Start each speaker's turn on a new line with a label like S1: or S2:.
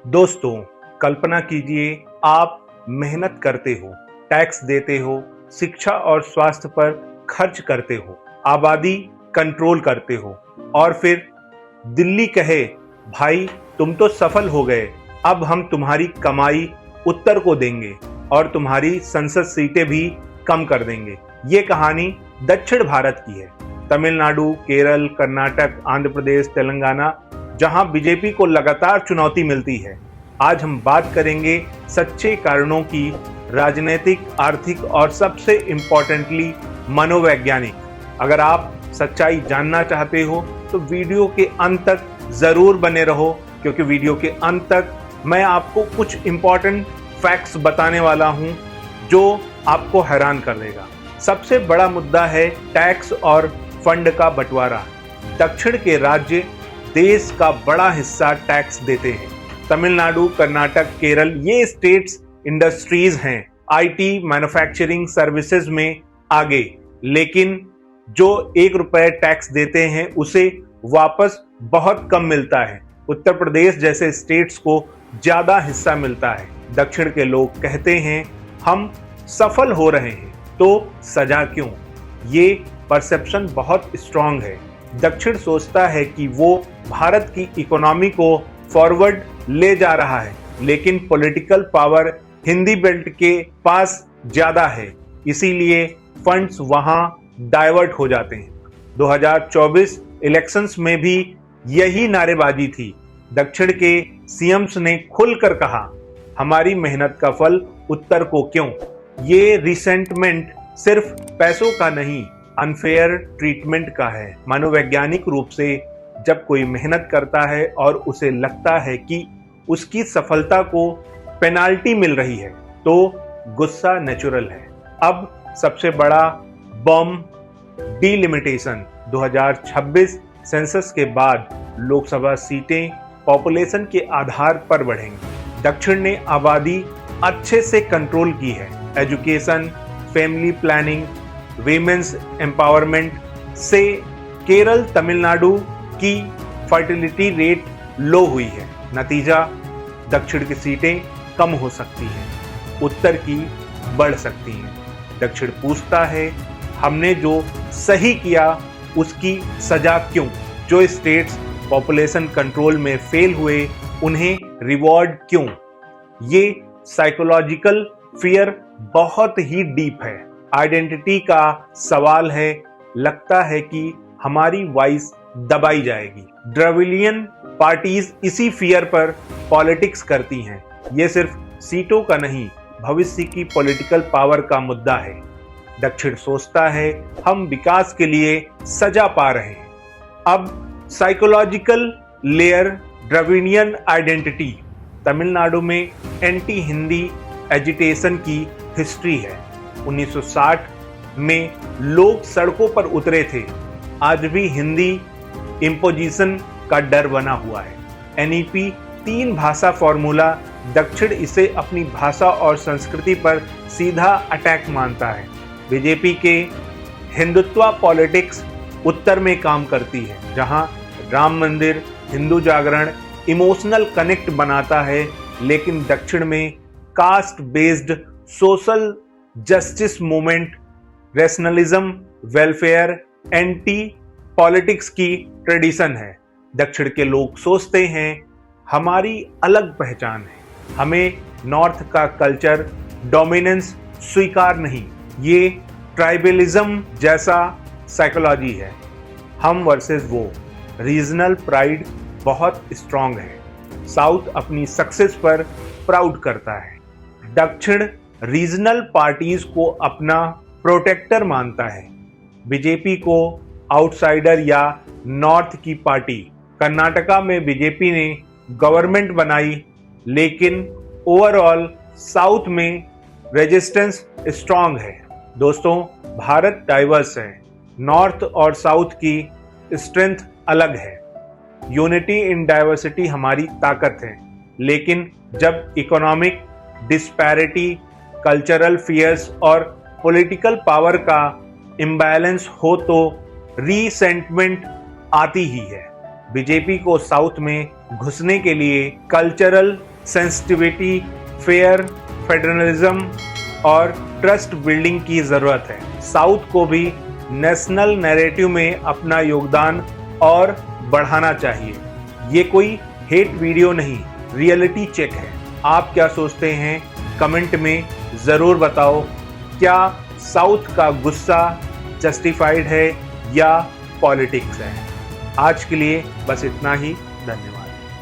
S1: दोस्तों, कल्पना कीजिए आप मेहनत करते हो, टैक्स देते हो, शिक्षा और स्वास्थ्य पर खर्च करते हो, आबादी कंट्रोल करते हो और फिर दिल्ली कहे भाई तुम तो सफल हो गए, अब हम तुम्हारी कमाई उत्तर को देंगे और तुम्हारी संसद सीटें भी कम कर देंगे। ये कहानी दक्षिण भारत की है। तमिलनाडु, केरल, कर्नाटक, आंध्र प्रदेश, तेलंगाना, जहां बीजेपी को लगातार चुनौती मिलती है। आज हम बात करेंगे सच्चे कारणों की, राजनीतिक, आर्थिक और सबसे इम्पोर्टेंटली मनोवैज्ञानिक। अगर आप सच्चाई जानना चाहते हो तो वीडियो के अंत तक जरूर बने रहो, क्योंकि वीडियो के अंत तक मैं आपको कुछ इंपॉर्टेंट फैक्ट्स बताने वाला हूं जो आपको हैरान कर देगा। सबसे बड़ा मुद्दा है टैक्स और फंड का बंटवारा। दक्षिण के राज्य देश का बड़ा हिस्सा टैक्स देते हैं। तमिलनाडु, कर्नाटक, केरल ये स्टेट्स इंडस्ट्रीज हैं, आईटी, मैन्युफैक्चरिंग, सर्विसेज में आगे, लेकिन जो ₹1 टैक्स देते हैं उसे वापस बहुत कम मिलता है। उत्तर प्रदेश जैसे स्टेट्स को ज्यादा हिस्सा मिलता है। दक्षिण के लोग कहते हैं हम सफल हो रहे हैं तो सजा क्यों? ये परसेप्शन बहुत स्ट्रांग है। दक्षिण सोचता है कि वो भारत की इकोनॉमी को फॉरवर्ड ले जा रहा है, लेकिन पॉलिटिकल पावर हिंदी बेल्ट के पास ज्यादा है, इसीलिए फंड्स वहां डाइवर्ट हो जाते हैं। 2024 इलेक्शंस में भी यही नारेबाजी थी। दक्षिण के सीएम्स ने खुलकर कहा हमारी मेहनत का फल उत्तर को क्यों? ये रिसेंटमेंट सिर्फ पैसों का नहीं, अनफेयर ट्रीटमेंट का है। मनोवैज्ञानिक रूप से जब कोई मेहनत करता है और उसे लगता है कि उसकी सफलता को पेनाल्टी मिल रही है तो गुस्सा नेचुरल है। अब सबसे बड़ा बम, डिलिमिटेशन। 2026 सेंसस के बाद लोकसभा सीटें पॉपुलेशन के आधार पर बढ़ेंगी। दक्षिण ने आबादी अच्छे से कंट्रोल की है। Education, family planning, women's empowerment से केरल, तमिलनाडु की फर्टिलिटी रेट लो हुई है। नतीजा, दक्षिण की सीटें कम हो सकती हैं, उत्तर की बढ़ सकती हैं। दक्षिण पूछता है हमने जो सही किया उसकी सजा क्यों? जो स्टेट्स पॉपुलेशन कंट्रोल में फेल हुए उन्हें रिवॉर्ड क्यों? ये साइकोलॉजिकल फियर बहुत ही डीप है। आइडेंटिटी का सवाल है। लगता है कि हमारी वॉइस दबाई जाएगी। द्रविडियन पार्टीज इसी फियर पर पॉलिटिक्स करती हैं। ये सिर्फ सीटों का नहीं, भविष्य की पॉलिटिकल पावर का मुद्दा है। दक्षिण सोचता है हम विकास के लिए सजा पा रहे हैं। अब psychological layer, Dravidian identity. Tamil Nadu में एंटी हिंदी एजिटेशन की हिस्ट्री है। 1960 में लोग सड़कों पर उतरे थे। आज भी हिंदी इम्पोजिशन का डर बना हुआ है। एनईपी 3 भाषा फॉर्मूला, दक्षिण इसे अपनी भाषा और संस्कृति पर सीधा अटैक मानता है। बीजेपी के हिंदुत्व पॉलिटिक्स उत्तर में काम करती है, जहां राम मंदिर, हिंदू जागरण इमोशनल कनेक्ट बनाता है, लेकिन दक्षिण में caste based social justice movement, rationalism, welfare, anti politics की ट्रेडिशन है। दक्षिण के लोग सोचते हैं हमारी अलग पहचान है, हमें नॉर्थ का कल्चर डोमिनेंस स्वीकार नहीं। ये ट्राइबलिज्म जैसा साइकोलॉजी है। हम वर्सेस वो। रीजनल प्राइड बहुत स्ट्रांग है। साउथ अपनी सक्सेस पर प्राउड करता है। दक्षिण रीजनल पार्टीज को अपना प्रोटेक्टर मानता है। बीजेपी को आउटसाइडर या नॉर्थ की पार्टी। कर्नाटका में बीजेपी ने गवर्नमेंट बनाई, लेकिन ओवरऑल साउथ में रेजिस्टेंस स्ट्रांग है। दोस्तों, भारत डाइवर्स है। नॉर्थ और साउथ की स्ट्रेंथ अलग है। यूनिटी इन डाइवर्सिटी हमारी ताकत है, लेकिन जब इकोनॉमिक डिस्पैरिटी, कल्चरल फियर्स और पॉलिटिकल पावर का इम्बैलेंस हो तो रीसेंटमेंट आती ही है। बीजेपी को साउथ में घुसने के लिए कल्चरल सेंसिटिविटी, फेयर, फेडरलिज्म और ट्रस्ट बिल्डिंग की जरूरत है। साउथ को भी नेशनल नैरेटिव में अपना योगदान और बढ़ाना चाहिए। ये कोई हेट वीडियो नहीं, रियलिटी चेक है। आप क्या सोचते हैं कमेंट में जरूर बताओ। क्या साउथ का गुस्सा जस्टिफाइड है या पॉलिटिक्स है? आज के लिए बस इतना ही। धन्यवाद।